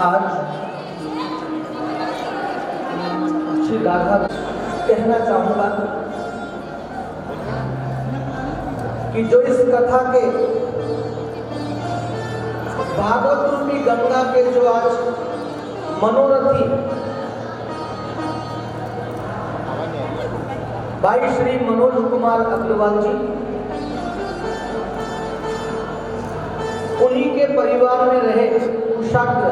आज श्री राघव कहना चाहूंगा कि जो इस कथा के भागवत रूपी गंगा के जो आज मनोरथी भाई श्री मनोज कुमार अग्रवाल जी, उन्हीं के परिवार में रहे कुशाग्र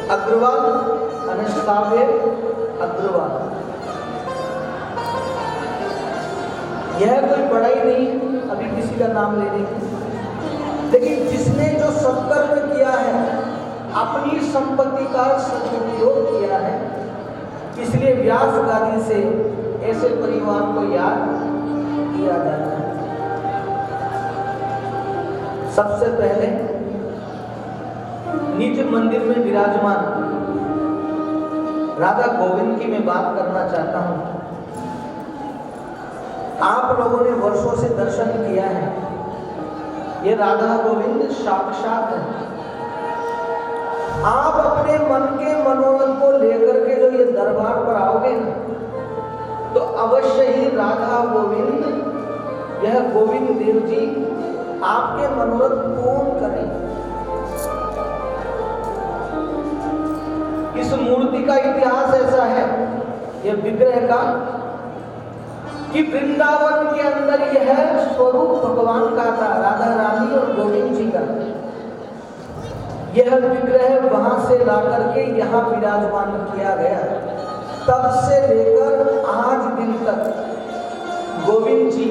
अग्रवाल अनस्ताव्य अग्रवाल। यह कोई बड़ा ही नहीं अभी किसी का नाम लेने की, लेकिन जिसने जो सत्कर्म किया है, अपनी संपत्ति का सदुपयोग किया है, इसलिए व्यास गादी से ऐसे परिवार को याद किया जाता है। सबसे पहले निज मंदिर में विराजमान राधा गोविंद की मैं बात करना चाहता हूं। आप लोगों ने वर्षों से दर्शन किया है, ये राधा गोविंद साक्षात है। आप अपने मन के मनोरथ को लेकर के जो ये दरबार पर आओगे ना, तो अवश्य ही राधा गोविंद, यह गोविंद देव जी आपके मनोरथ पूर्ण करें। इस मूर्ति का इतिहास ऐसा है, यह विग्रह का, कि वृंदावन के अंदर यह स्वरूप भगवान का था, राधा रानी और गोविंद जी का। यह विग्रह वहां से ला करके यहाँ विराजमान किया गया। तब से लेकर आज दिन तक गोविंद जी,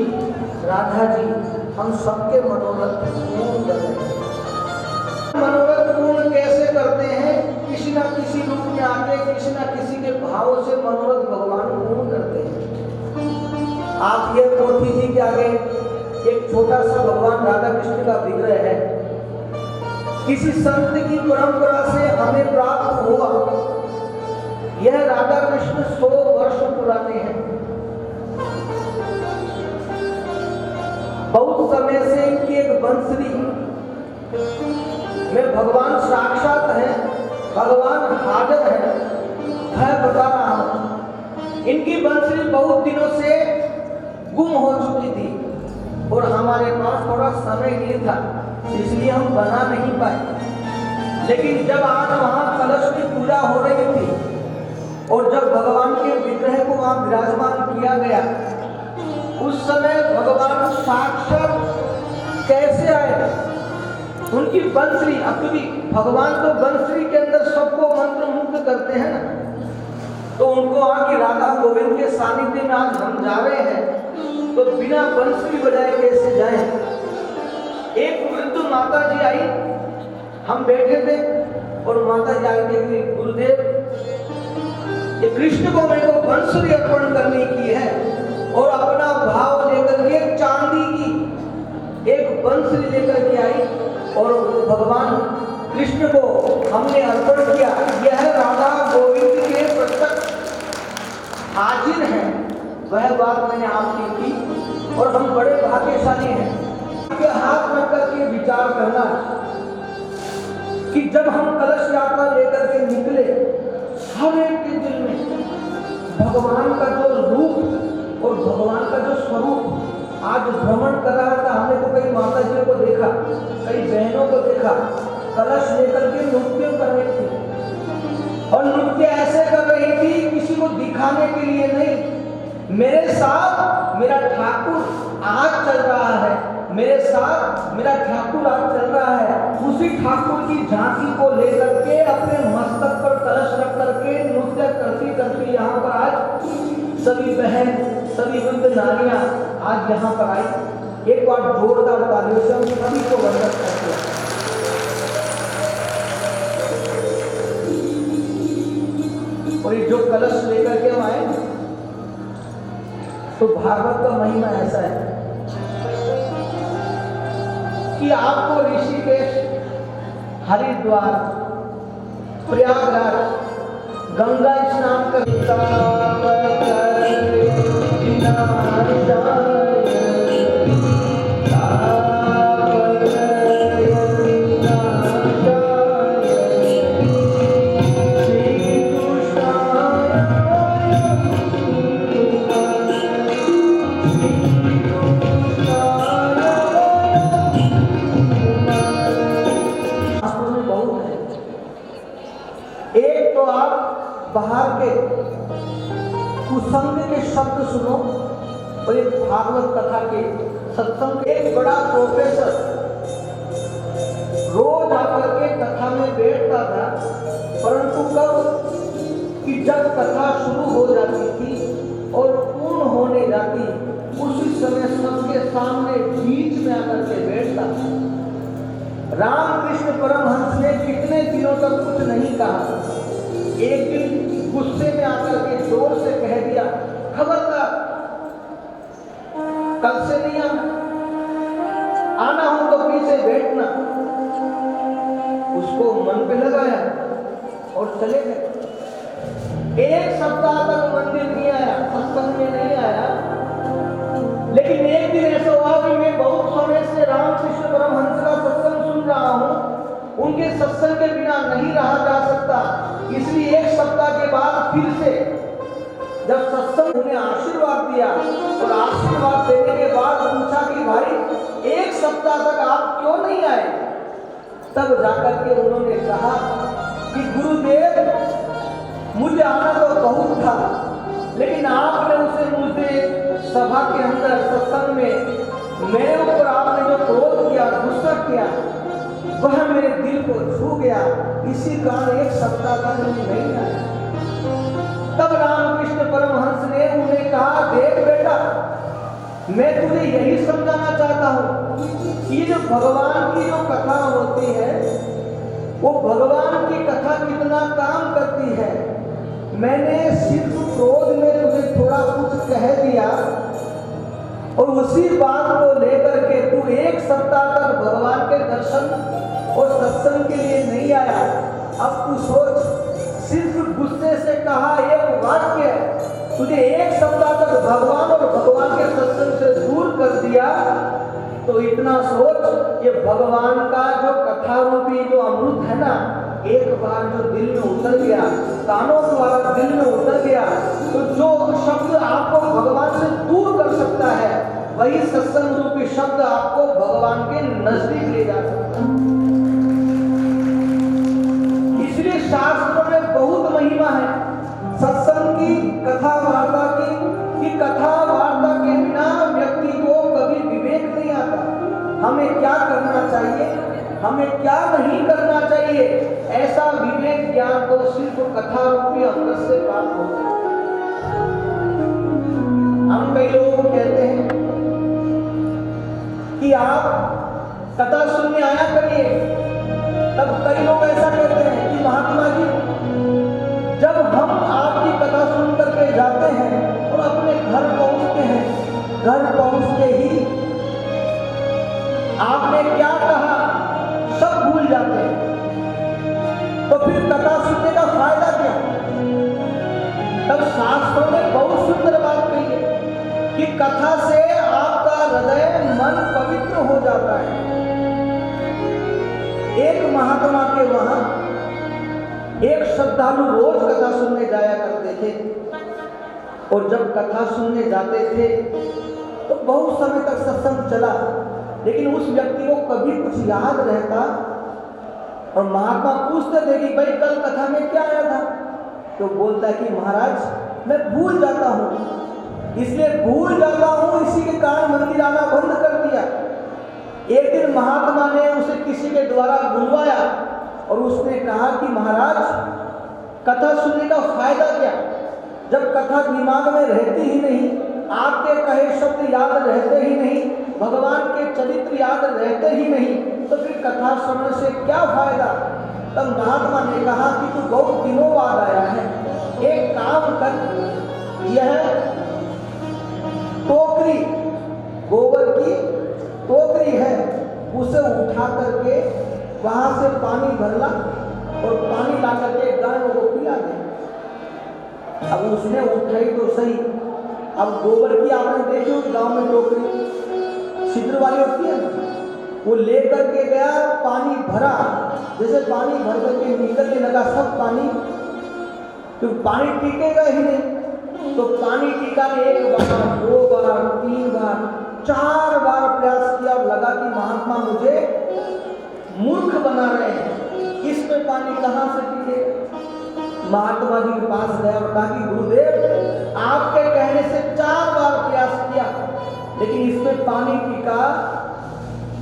राधा जी, हम सबके मनोरथ पूर्ण कर रहे हैं। मनोरथ पूर्ण कैसे करते हैं? किसी न किसी रूप में आके, किसी न किसी के भाव से मनोरथ भगवान पूर्ण करते हैं। आप ये पोथी जी के आगे एक छोटा सा भगवान राधा कृष्ण का विग्रह है, किसी संत की परंपरा से हमें प्राप्त हुआ। यह राधा कृष्ण 100 वर्ष पुराने हैं। बहुत समय से इनकी एक बंसरी में भगवान साक्षात है, भगवान हाजिर है, मैं बता रहा हूं। इनकी बंसरी बहुत दिनों से गुम हो चुकी थी और हमारे पास थोड़ा समय नहीं था, इसलिए हम बना नहीं पाए। लेकिन जब आज वहां कलश की पूजा हो रही थी और जब भगवान के विग्रह को वहां विराजमान किया गया, उस समय भगवान साक्षात कैसे आए? उनकी बंसरी, क्योंकि भगवान तो बंसरी के अंदर सबको मंत्र मुग्ध करते हैं ना, तो उनको आके राधा गोविंद के सानिध्य में आज हम जा रहे हैं, तो बिना बंसरी बजाए कैसे जाएं? एक वृद्ध माता जी आई, हम बैठे थे और माता जी आई कि गुरुदेव, ये कृष्ण को मेरे को बंसरी अर्पण करने की है, और अपना भाव लेकर के चांदी की एक बंसरी लेकर के आई और भगवान कृष्ण को हमने अर्पण किया। यह राधा गोविंद के प्रत्यक्ष हाजिर है, वह बात मैंने आपकी की और हम बड़े भाग्यशाली हैं। के हाथ में करके विचार करना कि जब हम कलश यात्रा लेकर के निकले, हर एक के दिल में भगवान का जो रूप और भगवान का जो स्वरूप आज भ्रमण कर रहा था। हमने तो कई माता जी को देखा, कई बहनों को देखा, कलश लेकर के नृत्य कर रही थी और नृत्य ऐसे कर रही थी किसी को दिखाने के लिए नहीं। मेरे साथ मेरा ठाकुर आज चल रहा है, मेरे साथ मेरा ठाकुर आज चल रहा है। उसी ठाकुर की झांकी को लेकर के अपने मस्तक पर कलश रख करके नृत्य करती करती यहाँ पर आज सभी बहन, सभी वृद्ध नारियां आज यहाँ पर आई। एक बार जोरदार तालियों से हम सभी को वंदन करते हैं। और ये जो कलश लेकर के हम आए, तो भागवत का महिमा ऐसा है कि आपको ऋषिकेश, हरिद्वार, प्रयागराज गंगा स्नान बाहर के कुसंग के शब्द सुनो और एक भागवत कथा के सत्संग। एक बड़ा प्रोफेसर रोज आकर के कथा में बैठता था, परंतु कब कि जब कथा शुरू हो जाती थी और पूर्ण होने जाती, उसी समय सबके सामने बीच में आकर के बैठता। रामकृष्ण परमहंस ने कितने दिनों तक कुछ नहीं कहा। एक दिन गुस्से में आकर के जोर से कह दिया, खबरदार कल से नहीं आना हो तो पीछे बैठना। उसको मन पे लगाया और चले गए। एक सप्ताह तक मंदिर नहीं आया, सत्संग में नहीं आया। लेकिन एक दिन ऐसा हुआ कि मैं बहुत समय से रामकृष्ण परमहंस का सत्संग सुन रहा हूं, उनके सत्संग के बिना नहीं रहा जा सकता। इसलिए एक सप्ताह के बाद फिर से जब सत्संग उन्हें आशीर्वाद दिया और आशीर्वाद देने के बाद पूछा कि भाई एक सप्ताह तक आप क्यों नहीं आए, तब जाकर के उन्होंने कहा कि गुरुदेव मुझे आना तो बहुत था, लेकिन आपने उसे मुझे सभा के अंदर सत्संग में मेरे ऊपर आपने जो क्रोध किया, गुस्सा किया, वह मेरे दिल को छू गया। इसी कारण एक सप्ताह तक नहीं आया। तब रामकृष्ण परमहंस ने उन्हें कहा, देख बेटा, मैं तुझे यही समझाना चाहता हूं कि जो भगवान की जो कथा होती है, वो भगवान की कथा कितना काम करती है। मैंने सिर्फ क्रोध में तुझे थोड़ा कुछ कह दिया और उसी बात को लेकर के तू एक सप्ताह तक भगवान के दर्शन और सत्संग के लिए नहीं आया। अब तू सोच, सिर्फ गुस्से से कहा एक वाक्य तुझे एक सप्ताह तक भगवान और भगवान के सत्संग से दूर कर दिया, तो इतना सोच, ये भगवान का जो कथा रूपी जो अमृत है ना, एक बार जो दिल में उतर गया, कानों द्वारा दिल में उतर गया, तो जो शब्द आपको भगवान से दूर कर सकता है, वही सत्संग रूपी शब्द आपको भगवान के नजदीक ले जा सकता है। इसलिए शास्त्रों में बहुत महिमा है सत्संग की, कथा वार्ता की, कि कथा वार्ता के बिना व्यक्ति को कभी विवेक नहीं आता। हमें क्या करना चाहिए, हमें क्या नहीं करना चाहिए, ऐसा विवेक ज्ञान तो सिर्फ कथा रूपी अमृत से प्राप्त होता है। हम कई लोग कहते हैं कि आप कथा सुनने आया करिए, तब कई लोग ऐसा कहते हैं कि महात्मा जी, जब हम आपकी कथा सुन करके जाते हैं और अपने घर पहुंचते हैं, घर पहुंचते ही आपने क्या कहा सब भूल जाते हैं, तो फिर कथा सुनने का फायदा क्या। तब शास्त्रों ने बहुत सुंदर बात कही है कि कथा से आपका हृदय मन पवित्र हो जाता है। एक महात्मा के वहां एक श्रद्धालु रोज कथा सुनने जाया करते थे, और जब कथा सुनने जाते थे तो बहुत समय तक सत्संग चला, लेकिन उस व्यक्ति को कभी कुछ याद रहता। और महात्मा पूछते थे कि भाई कल कथा में क्या आया था, तो बोलता कि महाराज मैं भूल जाता हूँ, इसलिए भूल जाता हूँ, इसी के कारण मंदिर आना बंद कर दिया। एक दिन महात्मा ने उसे किसी के द्वारा बुलवाया और उसने कहा कि महाराज कथा सुनने का फायदा क्या, जब कथा दिमाग में रहती ही नहीं, आपके कहे शब्द याद रहते ही नहीं, भगवान के चरित्र याद रहते ही नहीं, तो फिर कथा सुनने से क्या फायदा। तब महात्मा ने कहा कि तू बहुत दिनों बाद आया है, एक काम कर, यह टोकरी गोबर की टोकरी है, उसे उठा करके वहां से पानी भर ला और पानी ला करके गायों को पिला दे। अब उसने उठाई तो सही, अब गोबर की आपने देखी हो गांव में टोकरी छिद्र वाली होती है ना, वो लेकर के गया, पानी भरा, जैसे पानी भर करके निकलने लगा सब पानी, तो पानी टिकेगा ही नहीं, तो पानी टिका ने एक बार, दो बार, तीन बार, 4 बार प्रयास किया, लगा कि महात्मा मुझे मूर्ख बना रहे हैं, इसमें पानी कहां से टिके। महात्मा जी के पास गया और कहा कि गुरुदेव आपके कहने से 4 बार प्रयास किया, लेकिन इसमें पानी टिका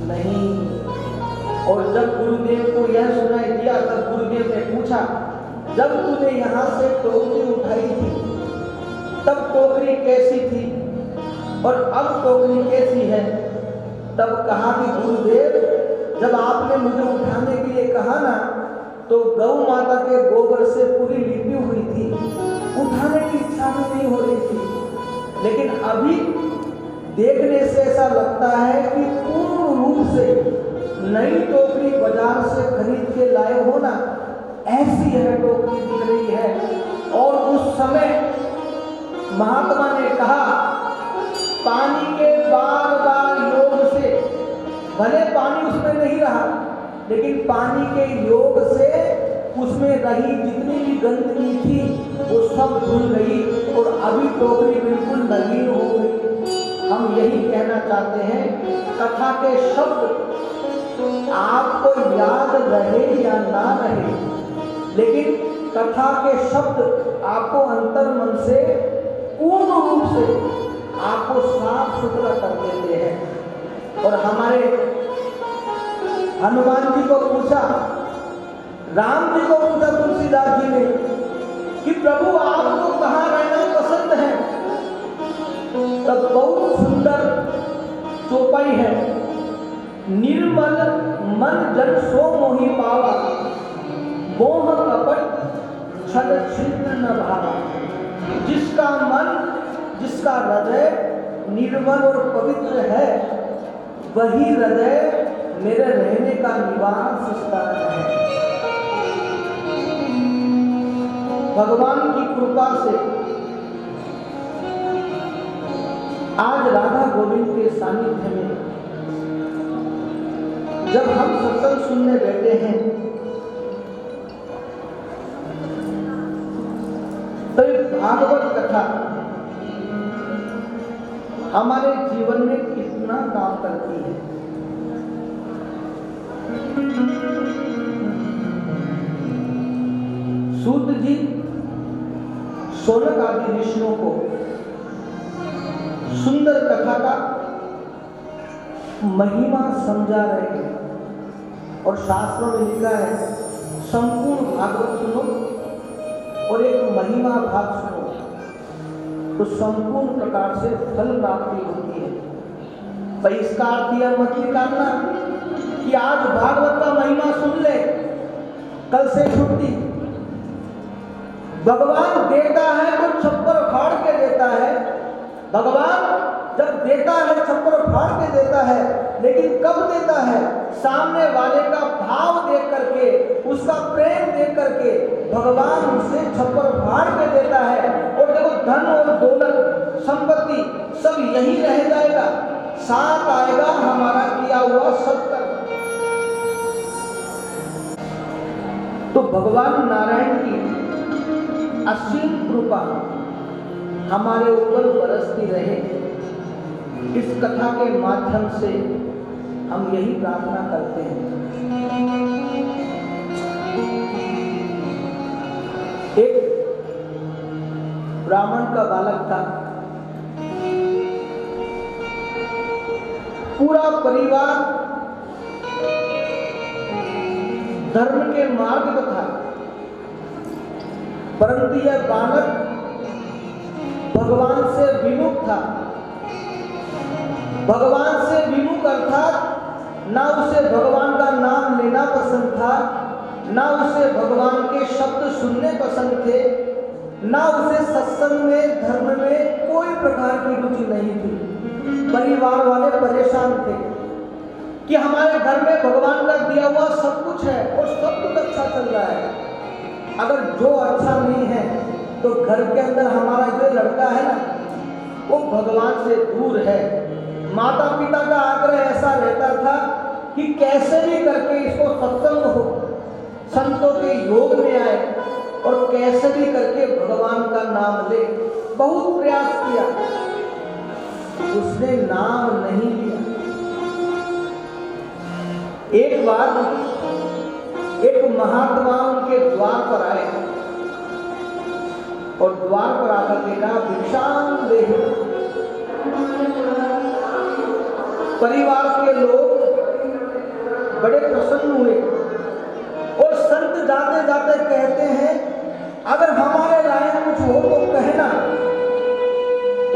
नहीं। और जब गुरुदेव को यह सुनाई दिया तब गुरुदेव ने पूछा, जब तूने यहाँ से टोकरी उठाई थी तब टोकरी कैसी थी और अब टोकरी कैसी है? तब कहा कि गुरुदेव, जब आपने मुझे उठाने के लिए कहा ना, तो गौ माता के गोबर से पूरी लिपी हुई थी, उठाने की इच्छा भी नहीं हो रही थी। लेकिन अभी देखने से ऐसा लगता है कि पूर्ण रूप से नई टोकरी बाजार से खरीद के लाए हो ना, ऐसी यह टोकरी दिख रही है। और उस समय महात्मा ने कहा, पानी के बार बार योग से, भले पानी उसमें नहीं रहा, लेकिन पानी के योग से उसमें रही जितनी भी गंदगी थी वो सब धुल गई और अभी टोकरी बिल्कुल नवीन हो गई। हम यही कहना चाहते हैं, कथा के शब्द आपको याद रहे या ना रहे, लेकिन कथा के शब्द आपको अंतर मन से पूर्ण रूप से आपको साफ सुथरा कर देते हैं। और हमारे हनुमान जी को पूछा, राम जी को पूछा तुलसीदास जी ने कि प्रभु आपको कहाँ रहना पसंद है? तब बहुत सुंदर चौपाई है, निर्मल मन जन सो मोहि पावा, मोह कपट छल छिद्र न भावा। जिसका मन, जिसका हृदय निर्मल और पवित्र है, वही हृदय मेरे रहने का निवास स्थान है। भगवान की कृपा से आज राधा गोविंद के सानिध्य में जब हम सत्संग सुनने बैठे हैं, तो भागवत कथा हमारे जीवन में कितना काम करती है। सूत जी शौनक आदि ऋषियों को सुंदर कथा का महिमा समझा रहे हैं और शास्त्रों में लिखा है, संपूर्ण भागवत सुनो और एक महिमा भाग सुनो तो संपूर्ण प्रकार से फल प्राप्ति होती है। पर इसका अर्थ यह मत निकालना कि आज भागवत का महिमा सुन ले, कल से छुट्टी। भगवान देता है तो छप्पर फाड़ के देता है। भगवान जब देता है छप्पर फाड़ के देता है, लेकिन कब देता है? सामने वाले का भाव देख करके, उसका प्रेम देख करके भगवान उसे छप्पर फाड़ के देता है। और देखो, धन और दौलत संपत्ति सब यही रह जाएगा, साथ आएगा हमारा किया हुआ सत्कर्म। तो भगवान नारायण की असीम कृपा हमारे ऊपर बरसती रहे, इस कथा के माध्यम से हम यही प्रार्थना करते हैं। एक ब्राह्मण का बालक था, पूरा परिवार धर्म के मार्ग पर था, परंतु यह बालक भगवान से विमुख था। भगवान से विमुख अर्थात ना उसे भगवान का नाम लेना पसंद था, ना उसे भगवान के शब्द सुनने पसंद थे, ना उसे सत्संग में, धर्म में कोई प्रकार की रुचि नहीं थी। परिवार वाले परेशान थे कि हमारे घर में भगवान का दिया हुआ सब कुछ है और सब कुछ अच्छा चल रहा है, अगर जो अच्छा नहीं है तो घर के अंदर हमारा जो लड़का है ना, वो भगवान से दूर है। माता पिता का आग्रह ऐसा रहता था कि कैसे भी करके इसको सत्संग हो, संतों के योग में आए और कैसे भी करके भगवान का नाम ले। बहुत प्रयास किया, उसने नाम नहीं लिया। एक बार एक महात्मा उनके द्वार पर आए और द्वार पर आकर के कहा, भिक्षाम देहि। परिवार के लोग बड़े प्रसन्न हुए और संत जाते जाते कहते हैं अगर हमारे लायक कुछ हो तो कहना।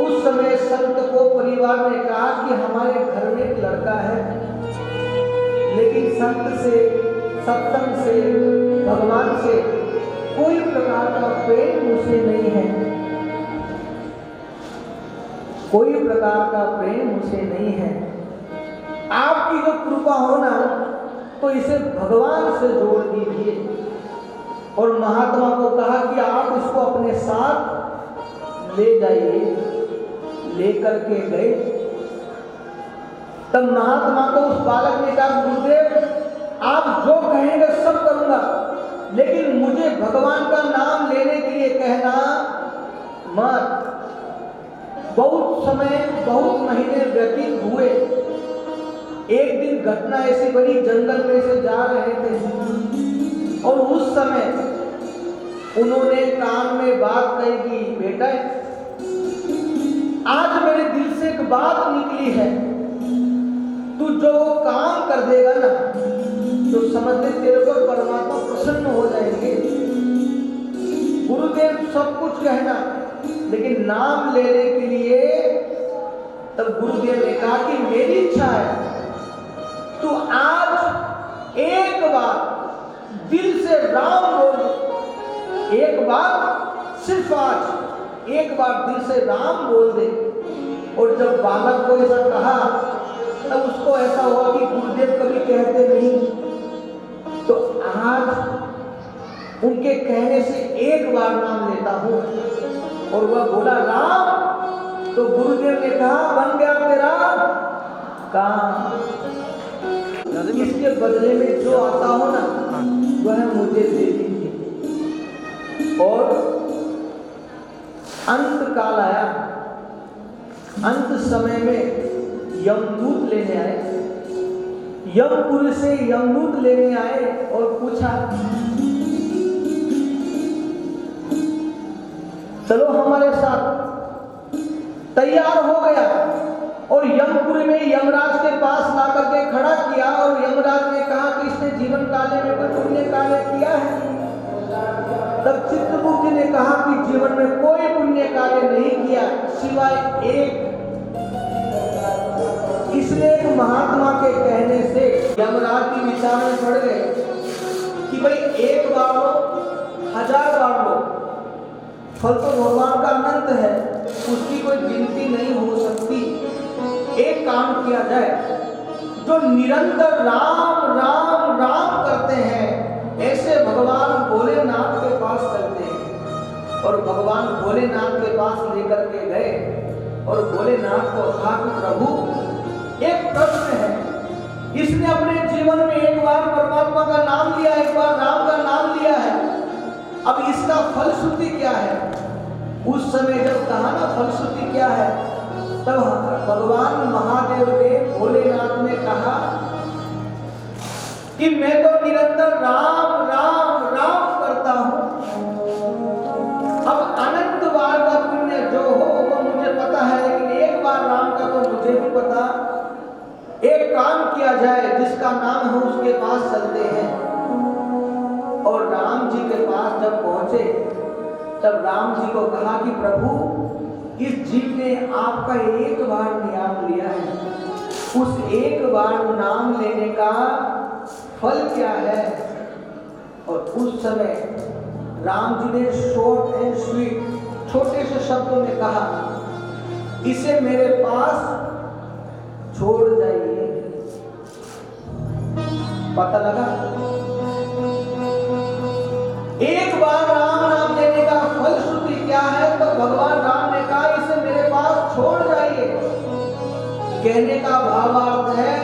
उस समय संत को परिवार ने कहा कि हमारे घर में एक लड़का है, लेकिन संत से, सत्संग से, भगवान से कोई प्रकार का प्रेम उसे नहीं है, कोई प्रकार का प्रेम उसे नहीं है। आपकी जो कृपा हो ना तो इसे भगवान से जोड़ दीजिए। और महात्मा को कहा कि आप इसको अपने साथ ले जाइए। लेकर के गए। तब महात्मा को उस बालक ने कहा गुरुदेव आप जो कहेंगे सब करूंगा, लेकिन मुझे भगवान का नाम लेने के लिए कहना मत। बहुत समय, बहुत महीने व्यतीत हुए। एक दिन घटना ऐसी बनी, जंगल में से जा रहे थे और उस समय उन्होंने कान में बात कही कि बेटा आज मेरे दिल से एक बात निकली है, तू जो काम कर देगा ना तो समझ ले तेरे को परमात्मा प्रसन्न हो जाएंगे। गुरुदेव सब कुछ कहना, लेकिन नाम लेने के लिए। तब गुरुदेव ने कहा कि मेरी इच्छा है तू आज एक बार दिल से राम बोल, एक बार, सिर्फ आज एक बार दिल से राम बोल दे। और जब बालक को ऐसा कहा तब उसको ऐसा हुआ कि गुरुदेव कभी कहते नहीं, तो आज उनके कहने से एक बार नाम लेता हूं। और वह बोला राम, तो गुरुदेव ने कहा बन गया तेरा काम। इसके बदले में जो आता हो ना वह मुझे दे दीजिए। और अंत काल आया, अंत समय में यमदूत लेने आए। यमपुर से यमदूत लेने आए और पूछा चलो हमारे साथ। तैयार हो गया और यमपुरी में यमराज के पास ला करके खड़ा किया। और यमराज ने कहा कि इसने जीवन काले में कोई पुण्य कार्य किया है। तब चित्रगुप्त ने कहा कि जीवन में कोई पुण्य कार्य नहीं किया सिवाय एक। इसलिए एक महात्मा के कहने से यमराज की विचार में पड़ गए कि भाई एक बार लो, 1000 बार लो, फल तो भगवान का अनंत है, उसकी कोई गिनती नहीं हो सकती। एक काम किया जाए, जो निरंतर राम राम राम करते हैं ऐसे भगवान भोलेनाथ के पास चलते हैं। और भगवान भोलेनाथ के पास लेकर के गए और भोलेनाथ को कहा कि प्रभु एक प्रश्न है, इसने अपने जीवन में एक बार परमात्मा का नाम लिया, एक बार राम का नाम लिया है, अब इसका फलश्रुति क्या है? उस समय जब कहा ना फलश्रुति क्या है, तब भगवान महादेव ने, भोलेनाथ ने कहा कि मैं तो निरंतर राम राम राम करता हूं, अब अनंत बार का पुण्य जो हो वो मुझे पता है, लेकिन एक बार राम का तो मुझे भी पता। एक काम किया जाए, जिसका नाम है उसके पास चलते हैं। और राम जी के पास जब पहुंचे तब राम जी को कहा कि प्रभु इस जीव ने आपका एक बार नाम लिया है, उस एक बार नाम लेने का फल क्या है? और उस समय राम जी ने शॉर्ट एंड स्वीट छोटे से शब्दों में कहा इसे मेरे पास छोड़ जाइए। पता लगा एक बार राम नाम लेने का फलश्रुति क्या है? तो भगवान राम ने कहा इसे मेरे पास छोड़ जाइए। कहने का भावार्थ है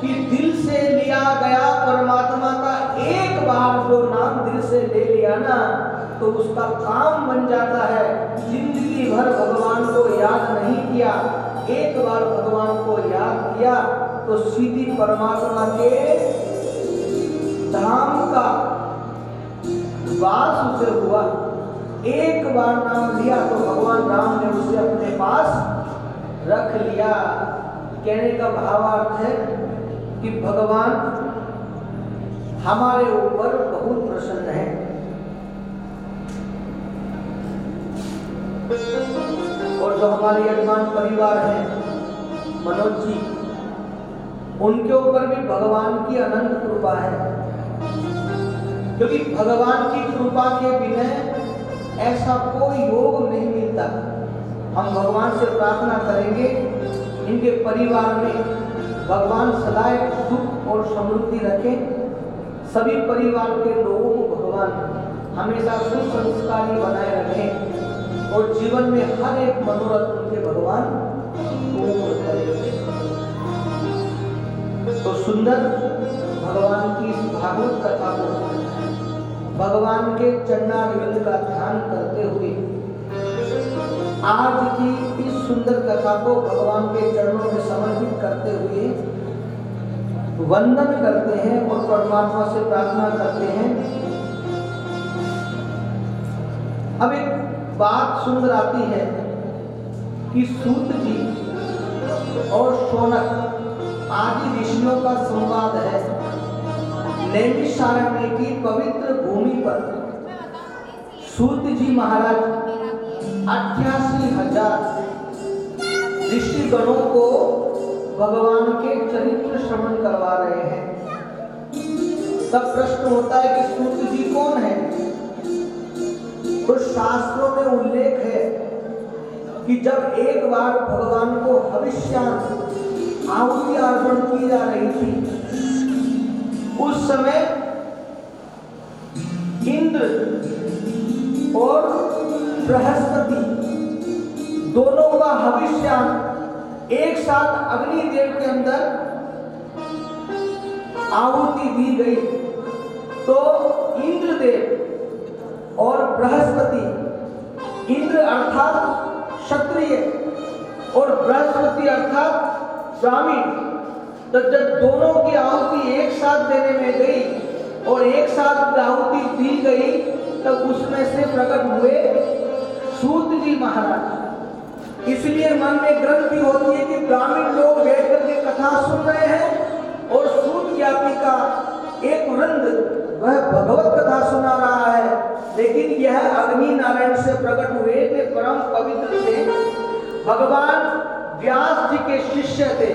कि दिल से लिया गया परमात्मा का एक बार जो नाम दिल से ले लिया ना तो उसका काम बन जाता है। जिंदगी भर भगवान को याद नहीं किया, एक बार भगवान को याद किया तो सीधी परमात्मा के धाम का वास उसे हुआ। एक बार नाम लिया तो भगवान राम ने उसे अपने पास रख लिया। कहने का भावार्थ है कि भगवान हमारे ऊपर बहुत प्रसन्न है। और जो हमारे यजमान परिवार है मनोज जी, उनके ऊपर भी भगवान की अनंत कृपा है, क्योंकि भगवान की कृपा के बिना ऐसा कोई योग नहीं मिलता। हम भगवान से प्रार्थना करेंगे इनके परिवार में भगवान सदाए सुख और समृद्धि रखें, सभी परिवार के लोगों को भगवान हमेशा सुसंस्कारी बनाए रखें और जीवन में हर एक मनोरथ उनके भगवान पूर्ण करें। तो सुंदर भगवान की इस भागवत कथा को भगवान के चरणारविंद का ध्यान करते हुए आज की इस सुंदर कथा को भगवान के चरणों में समर्पित करते हुए वंदन करते हैं और परमात्मा से प्रार्थना करते हैं। अब एक बात सुंदर आती है कि सूत जी और शौनक आदि ऋषियों का संवाद है। नैमिषारण्य की पवित्र भूमि पर सूत जी महाराज 88,000 ऋषिगणों को भगवान के चरित्र श्रवण करवा रहे हैं। तब प्रश्न होता है कि सूत जी कौन है? तो शास्त्रों में उल्लेख है कि जब एक बार भगवान को हविष्यान आहुति अर्पण की जा रही थी, उस समय इंद्र और बृहस्पति दोनों का हविष्यान एक साथ अग्निदेव के अंदर आहुति दी गई। तो इंद्रदेव और बृहस्पति, इंद्र अर्थात क्षत्रिय और बृहस्पति अर्थात ब्राह्मण, तो जब दोनों की आहुति एक साथ देने में गई और एक साथ आहुति दी गई, तब उसमें से प्रकट हुए सूत जी महाराज। इसलिए मन में ग्रंथि होती है कि ब्राह्मण लोग बैठ करके कथा सुन रहे हैं और सूत ज्ञाति का एक वृंद वह भगवत कथा सुना रहा है, लेकिन यह अग्नि नारायण से प्रकट हुए थे, परम पवित्र थे, भगवान व्यास जी के शिष्य थे।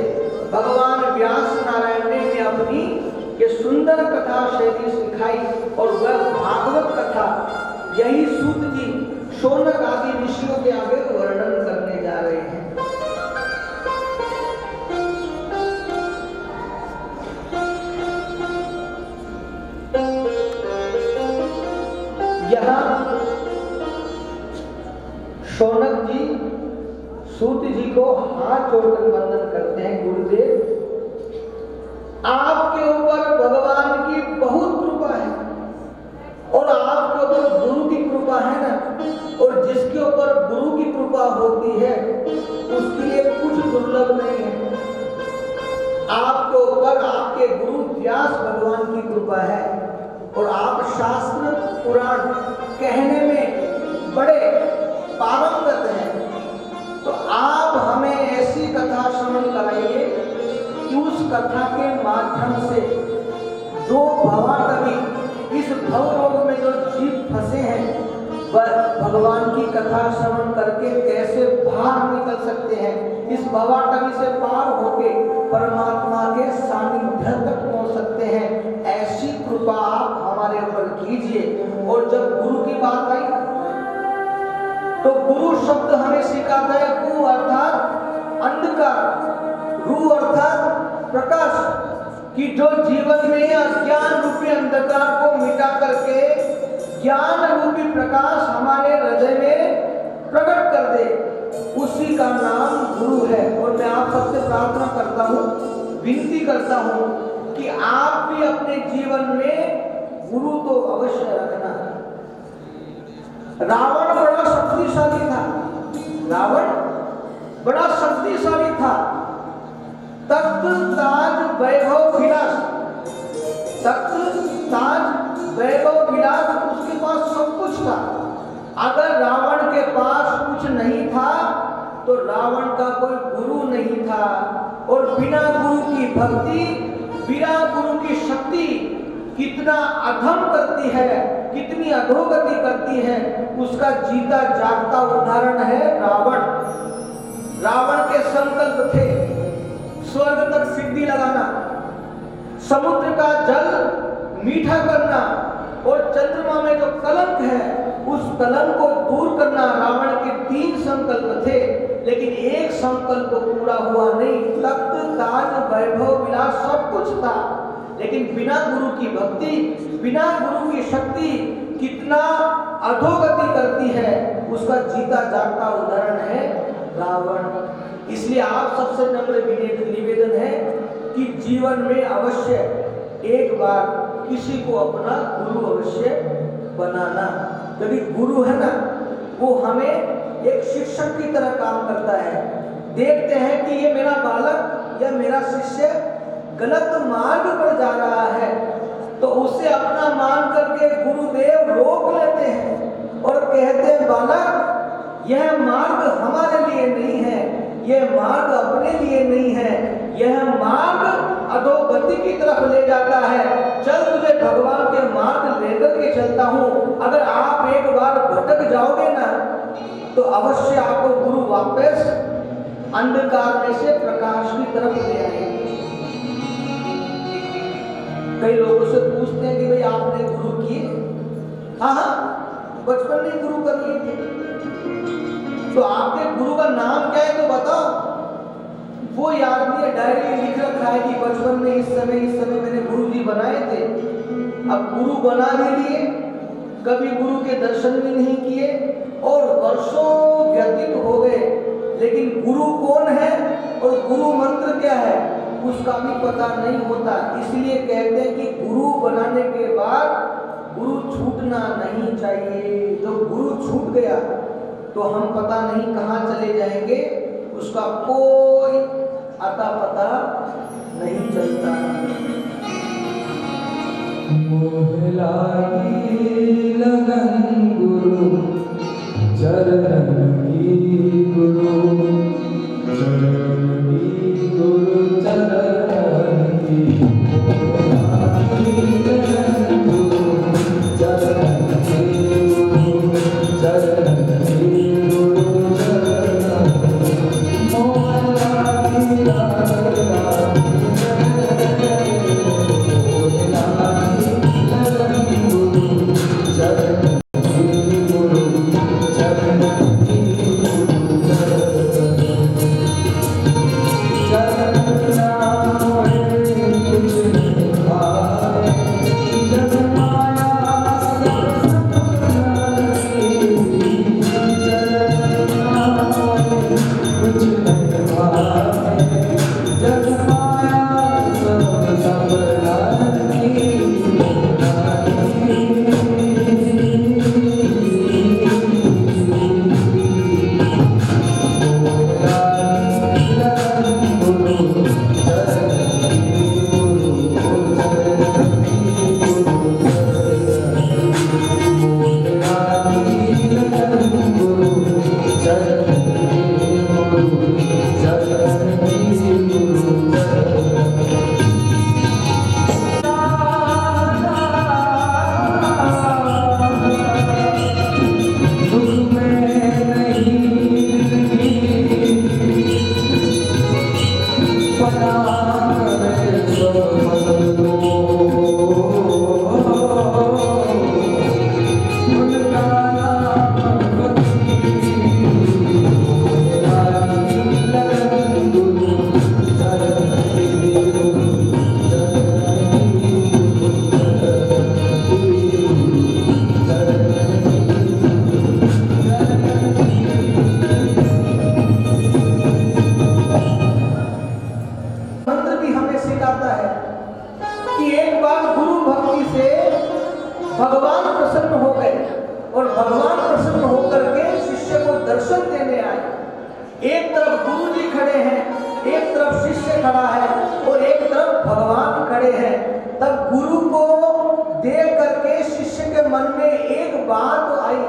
भगवान व्यास नारायण ने अपनी ये सुंदर कथा शैली सिखाई और वह भागवत कथा यही सूत जी शौनक आदि ऋषियों के आगे वर्णन करने जा रहे हैं। यहाँ शौनक जी सूत जी को हाथ जोड़कर वंदन करते हैं। गुरुदेव, आपके ऊपर भगवान की बहुत कृपा है और आपके ऊपर गुरु की कृपा है ना, और जिसके ऊपर गुरु की कृपा होती है उसके लिए कुछ दुर्लभ नहीं है। आपके ऊपर आपके गुरु व्यास भगवान की कृपा है और आप शास्त्र पुराण कहने में बड़े पारंगत हैं। तो आप हमें ऐसी कथा श्रवण कराइए कि उस कथा के माध्यम से जो भवाटवी इस भवरोग में जो जीव फंसे हैं, वह भगवान की कथा श्रवण करके कैसे बाहर निकल सकते हैं, इस भवाटवी से पार होके परमात्मा के सानिध्य तक पहुंच सकते हैं। ऐसी कृपा आप हमारे ऊपर कीजिए। और जब गुरु की बात आई तो गुरु शब्द हमें सिखाता है कु अर्थात अंधकार, रु अर्थात प्रकाश, कि जो जीवन में अज्ञान रूपी अंधकार को मिटा करके ज्ञान रूपी प्रकाश हमारे हृदय में प्रकट कर दे, उसी का नाम गुरु है। और मैं आप सबसे प्रार्थना करता हूँ, विनती करता हूँ कि आप भी अपने जीवन में गुरु तो अवश्य रखना। रावण बड़ा शक्तिशाली था, रावण बड़ा शक्तिशाली था। तख्त ताज वैभव विलास, तख्त ताज वैभव विलास, उसके पास सब कुछ था। अगर रावण के पास कुछ नहीं था तो रावण का कोई गुरु नहीं था, और बिना गुरु की भक्ति, बिना गुरु की शक्ति कितना अधम करती है, कितनी अधोगति करती है, उसका जीता जागता उदाहरण है रावण। रावण के संकल्प थे स्वर्ग तक सिद्धि लगाना, समुद्र का जल मीठा करना और चंद्रमा में जो कलंक है उस कलंक को दूर करना। रावण के 3 संकल्प थे, लेकिन एक संकल्प पूरा हुआ नहीं। तख्त ताज वैभव विलास सब कुछ था, लेकिन बिना गुरु की भक्ति, बिना गुरु की शक्ति कितना अधोगति करती है, उसका जीता जागता उदाहरण है रावण। इसलिए आप सबसे नम्र निवेदन है कि जीवन में अवश्य एक बार किसी को अपना गुरु अवश्य बनाना। क्योंकि गुरु है ना, वो हमें एक शिक्षक की तरह काम करता है। देखते हैं कि ये मेरा बालक या मेरा शिष्य गलत मार्ग पर जा रहा है, तो उसे अपना मान करके गुरुदेव रोक लेते हैं और कहते हैं बालक यह मार्ग हमारे लिए नहीं है, यह मार्ग अपने लिए नहीं है, यह मार्ग अधोगति की तरफ ले जाता है। चल तुझे भगवान के मार्ग लेकर के चलता हूँ। अगर आप एक बार भटक जाओगे ना, तो अवश्य आपको गुरु वापस अंधकार में से प्रकाश की तरफ ले आएंगे। कई लोगों से पूछते हैं कि भाई आपने गुरु किए? हाँ, बचपन में गुरु कर लिए थे। तो आपके गुरु का नाम क्या है तो बताओ। वो याद नहीं है, डायरी में लिख रखा है कि बचपन में इस समय मैंने गुरु जी बनाए थे। अब गुरु बना भी लिए, कभी गुरु के दर्शन भी नहीं किए और वर्षों व्यतीत हो गए, लेकिन गुरु कौन है और गुरु मंत्र क्या है उसका भी पता नहीं होता। इसलिए कहते हैं कि गुरु बनाने के बाद गुरु छूटना नहीं चाहिए। जो गुरु छूट गया तो हम पता नहीं कहाँ चले जाएंगे, उसका कोई अता पता नहीं चलता। मोह लागी लगन गुरु चरण की, गुरु चरण की, गुरु चरण की। मोह लागी लगन गुरु चरण की, गुरु चरण की, गुरु चरण की। मोह लागी लगन भगवान प्रसन्न हो गए और भगवान प्रसन्न होकर के शिष्य को दर्शन देने आए। एक तरफ गुरु जी खड़े हैं, एक तरफ शिष्य खड़ा है और एक तरफ भगवान खड़े हैं। तब गुरु को देख करके शिष्य के मन में एक बात आई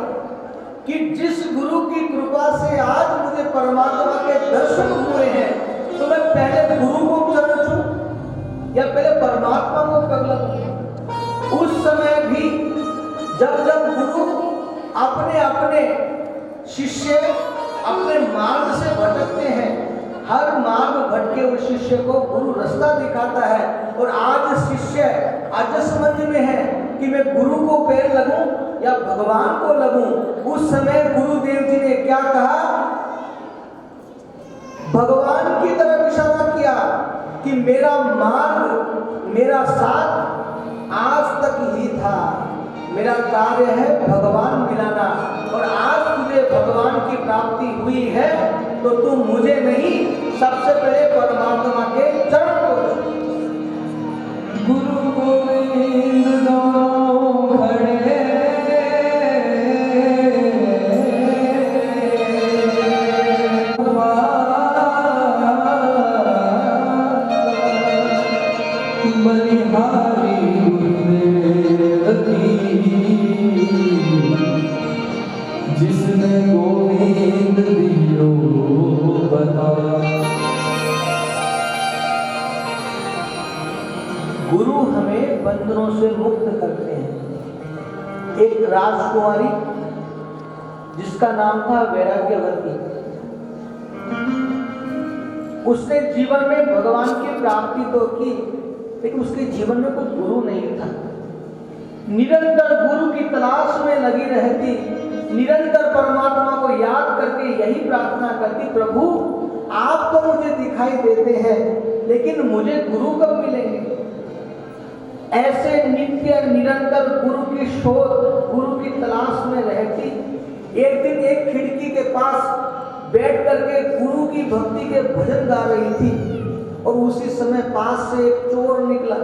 कि जिस गुरु की कृपा से आज मुझे परमात्मा के दर्शन हुए हैं, तो मैं पहले गुरु को चरण छूं या पहले परमात्मा को पगला दूं? अपने अपने शिष्य अपने मार्ग से भटकते हैं। हर मार्ग भटके हुए शिष्य को गुरु रास्ता दिखाता है। और आज शिष्य अजस्मंज में है कि मैं गुरु को पैर लगूं या भगवान को लगूं। उस समय गुरुदेव जी ने क्या कहा, भगवान की तरफ इशारा किया कि मेरा मार्ग मेरा साथ आज तक ही था, मेरा कार्य है भगवान मिलाना। और आज तुझे भगवान की प्राप्ति हुई है तो तुम मुझे नहीं, सबसे पहले परमात्मा के चरण को। गुरु गोविंद दोनों खड़े बलिहारी गुरुदेव की, जिसने गोविंद दियो बता। गुरु हमें बंधनों से मुक्त करते हैं। एक राजकुमारी जिसका नाम था वैराग्यवती, उसने जीवन में भगवान की प्राप्ति तो की, लेकिन उसके जीवन में कोई गुरु नहीं था। निरंतर गुरु की तलाश में लगी रहती, निरंतर परमात्मा को याद करके यही प्रार्थना करती, प्रभु आप तो मुझे दिखाई देते हैं लेकिन मुझे गुरु कब मिलेंगे। ऐसे नित्य निरंतर गुरु की शोध, गुरु की तलाश में रहती। एक दिन एक खिड़की के पास बैठ करके गुरु की भक्ति के भजन गा रही थी और उसी समय पास से एक चोर निकला।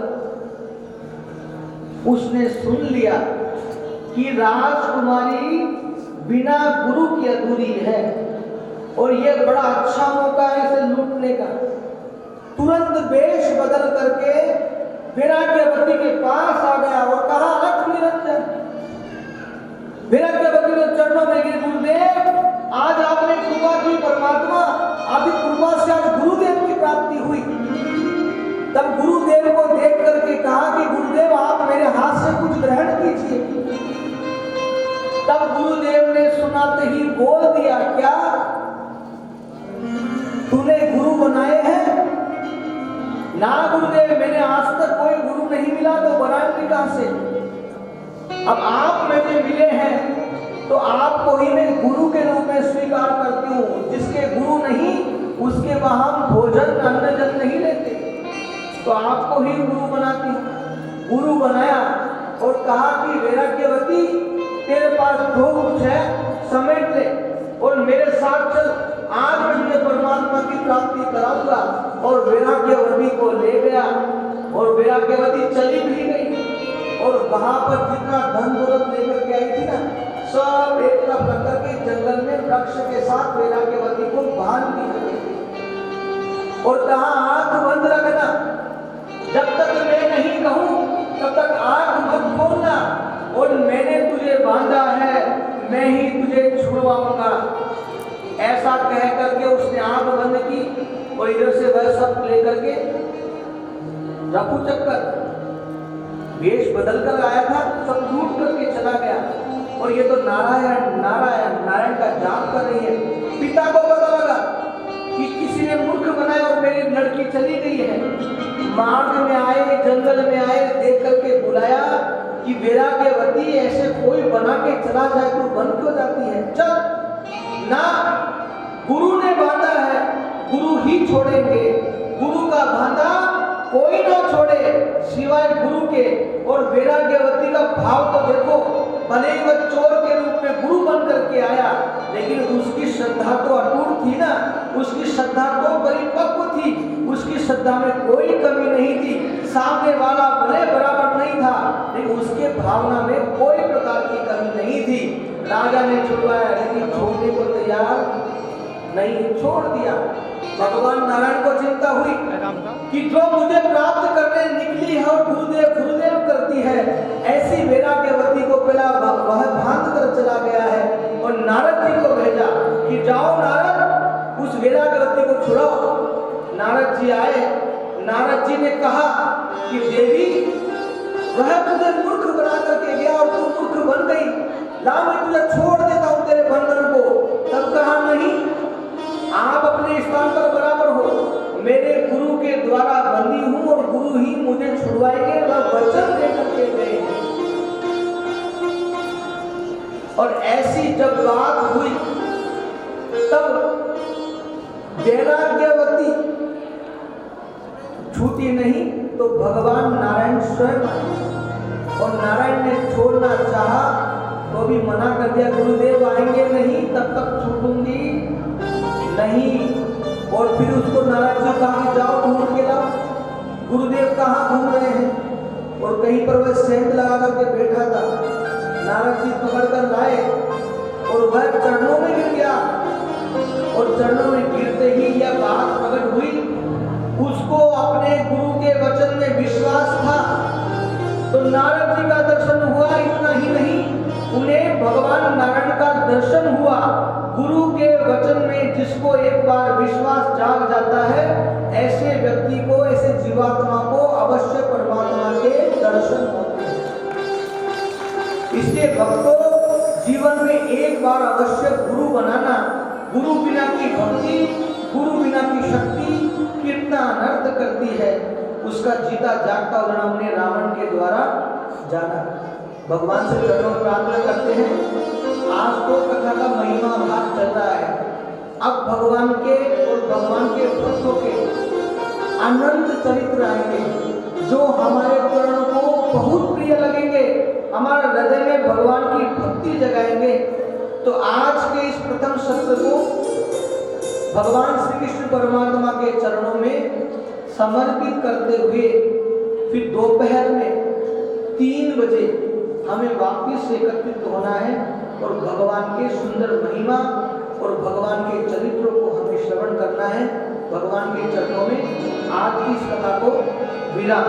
उसने सुन लिया कि राजकुमारी बिना गुरु की अधूरी है और यह बड़ा अच्छा मौका है इसे लूटने का। तुरंत वेश बदल करके वैराग्यवती के पास आ गया और कहा, रख निरंजन। वैराग्यवती ने चरणों में गिर, गुरुदेव आज आपने कृपा की, परमात्मा आपकी कृपा से आज गुरुदेव की प्राप्ति हुई। तब गुरुदेव को देख करके कहा कि गुरुदेव आप मेरे हाथ से कुछ ग्रहण कीजिए। तब गुरुदेव ने सुनाते ही बोल दिया, क्या तूने गुरु बनाए हैं? ना गुरुदेव, मैंने आज तक कोई गुरु नहीं मिला, तो बनाएंगे कहां से? अब आप मुझे मिले हैं तो आपको ही मैं गुरु के रूप में स्वीकार करती हूँ। जिसके गुरु नहीं उसके वहां भोजन अन्न जल नहीं लेते, तो आपको ही गुरु बनाती हूँ। गुरु बनाया और कहा कि वैराग्यवती तेरे पास जो कुछ है समेट ले और मेरे साथ चल, आज मैं तुझे परमात्मा की प्राप्ति कराऊंगा। और वैराग्यवती को ले गया और वैराग्यवती चली भी गई। और वहां पर जितना धन दौलत लेकर के आई थी ना, सब एक तरफ रख करके जंगल में वृक्ष के साथ वैराग्यवती को बांध दिया और कहा, आंख बंद रखना, जब तक मैं नहीं कहूं तब तक आंख मत खोलना, और मैंने तुझे बांधा है, मैं ही तुझे छुड़वाऊंगा। ऐसा कह करके उसने आंख बंद की और इधर से वह सब लेकर के रफू चक्कर वेश बदल कर आया था, सब लूट करके चला गया। और ये तो नारायण नारायण नारायण का जाप कर रही है। पिता को पता लगा कि किसी ने मूर्ख बनाया और मेरी लड़की चली गई है। मार्ग में आए, जंगल में आए, देख करके बुलाया कि वैराग्यवती ऐसे कोई बना के चला जाए तो बन क्यों जाती है? चल ना, गुरु ने बांधा है, गुरु ही छोड़ेंगे। गुरु का बांधा कोई ना छोड़े सिवाय गुरु के। और वैराग्यवती का भाव तो देखो, भले ही वह चोर के रूप में गुरु बन करके आया, लेकिन उसकी श्रद्धा तो अटूट थी ना, उसकी श्रद्धा तो परिपक्व थी, उसकी श्रद्धा में कोई कमी नहीं थी। सामने वाला भले बराबर नहीं था, लेकिन उसके भावना में कोई प्रकार की कमी नहीं थी। राजा ने छुड़वाया, लेकिन छोड़ने को तैयार नहीं, छोड़ दिया। भगवान नारायण को चिंता हुई कि जो मुझे प्राप्त करने निकली है और गुरुदेव गुरुदेव करती है, ऐसी वैराग्यवती को पहला वह बांध कर चला गया है। और नारद जी को भेजा कि जाओ नारद, उस वैराग्यवती को छुड़ाओ। नारद जी आए। नारद जी ने कहा कि देवी, वह तुझे मूर्ख बना करके गया और तू मूर्ख बन गई, ला मैं तुझे छोड़ स्थान पर बराबर हो। मेरे गुरु के द्वारा बंदी हूं और गुरु ही मुझे छुड़वाएंगे, वह वचन दे करके गए। और ऐसी जब बात हुई तब वैराग्यवती छूटी नहीं तो भगवान नारायण स्वयं आए और नारायण ने छोड़ना चाहा तो भी मना कर दिया, गुरुदेव आएंगे नहीं तब तक छूटूंगी नहीं। और फिर उसको नारायण जी कहा कि जाओ ढूंढ के लाओ, गुरुदेव कहाँ घूम रहे हैं। और कहीं पर वह सेंट लगा करके बैठा था, नारद जी पकड़ कर लाए और वह चरणों में गिर गया। और चरणों में गिरते ही यह बात प्रकट हुई, उसको अपने गुरु के वचन में विश्वास था तो नारद जी का दर्शन हुआ। इतना ही नहीं, उन्हें भगवान नारायण का दर्शन हुआ। गुरु के वचन में जिसको एक बार विश्वास जाग जाता है, ऐसे व्यक्ति को, ऐसे जीवात्मा को अवश्य परमात्मा के दर्शन होते हैं। इसलिए भक्तों, जीवन में एक बार अवश्य गुरु बनाना। गुरु बिना की भक्ति, गुरु बिना की शक्ति कितना अनर्थ करती है, उसका जीता जागता उदाहरण हमने रावण के द्वारा जाना। भगवान से चरणों में प्रार्थना करते हैं। आज तो कथा का महिमा भाग चल रहा है। अब भगवान के और भगवान के भक्तों के अनंत चरित्र आएंगे जो हमारे चरणों को बहुत प्रिय लगेंगे, हमारे हृदय में भगवान की भक्ति जगाएंगे। तो आज के इस प्रथम सत्र को भगवान श्री कृष्ण परमात्मा के चरणों में समर्पित करते हुए फिर दोपहर में 3 बजे हमें वापस एकत्रित होना है और भगवान के सुंदर महिमा और भगवान के चरित्रों को हमें श्रवण करना है। भगवान के चरणों में आज की इस कथा को विराम।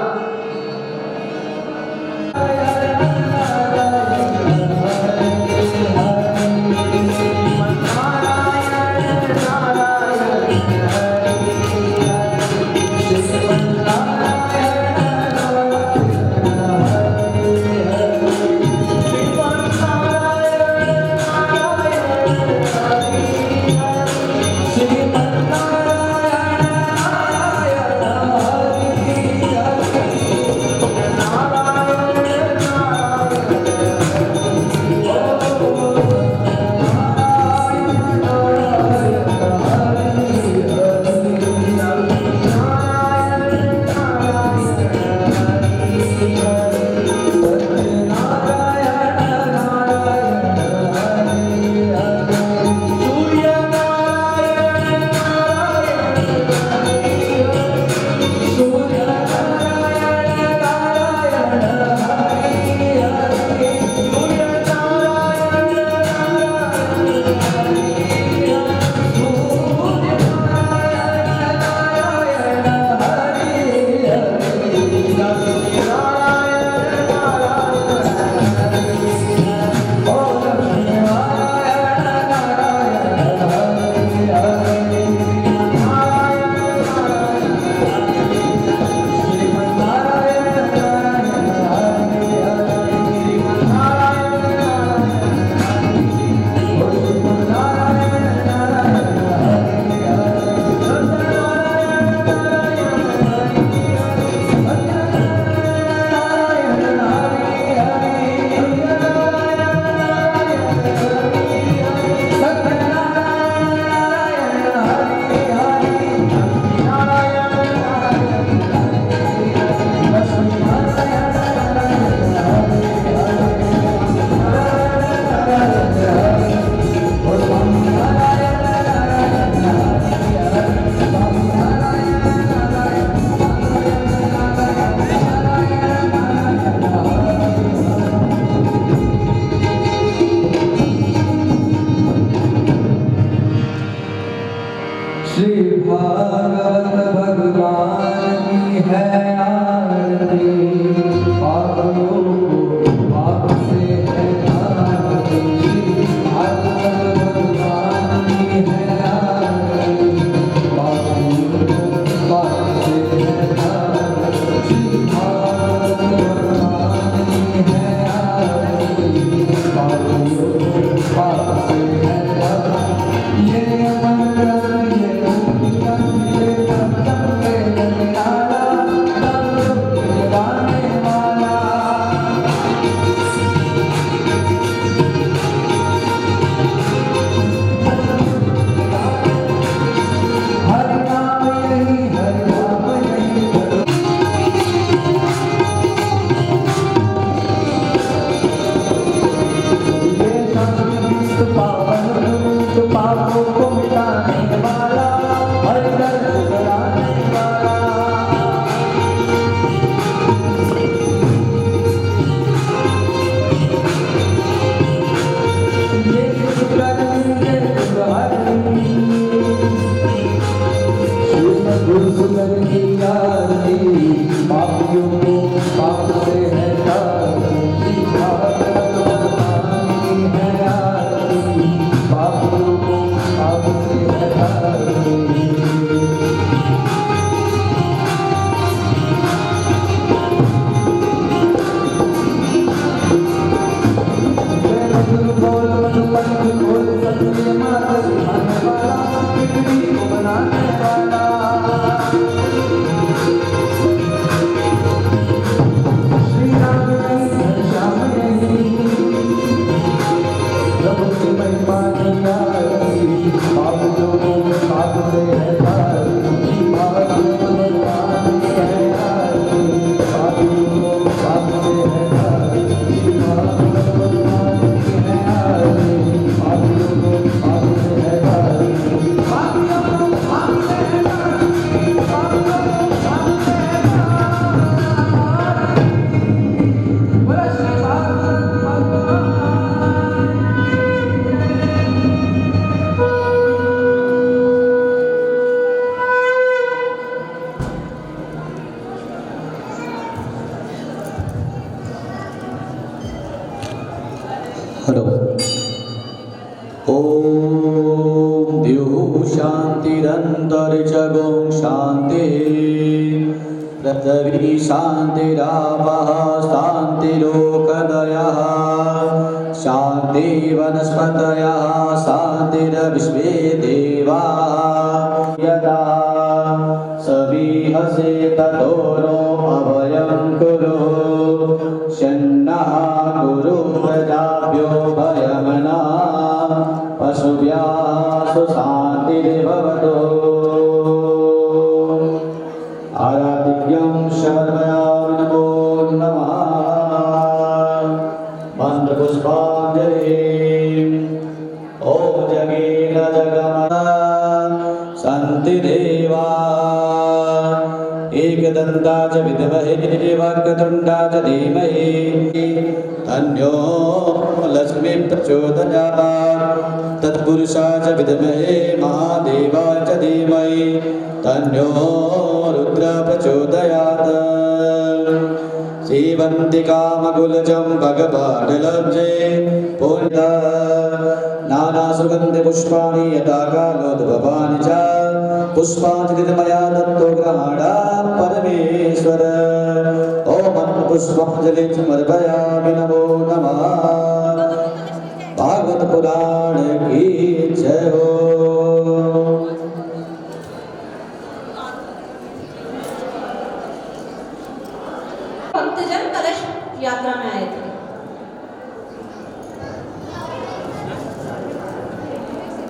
हेलो। ओम द्युः शान्तिरन्तरिक्षगो शान्ति पृथिवी शान्तिरापः शान्तिरोकदयः शान्ति वनस्पतयः शान्तिर्विश्वे देवाः यदा सविहसे ततो नो अभयं कुरु शन्नः कुरु प्रजाभ्यो भयमना पशुभ्यः सुशान्तिर्भवतु। आराधिक्यं शर्मयामि नमो नमः मन्त्रपुष्पाञ्जलिः। ॐ जगेन जगमः शान्तिदेवा एकदन्ताय च विद्महे वक्रतुण्डाय च धीमहि तन्नो लक्ष्मीं प्रचोदयात् तत्पुरुषाय च विद्महे महादेवाय च धीमहि तन्नो रुद्रः प्रचोदयात्। सेवन्ति कामकुलजं भगवान् पुण्य नानासुगन्धिपुष्पाणि यथा कालोद्भवानि च पुष्पाञ्जलिं मया दत्तो ग्रहाणां परमेश्वर। ॐ पुष्पाञ्जलिं समर्पयामि नमो नमः। भागवत पुराण की जय हो।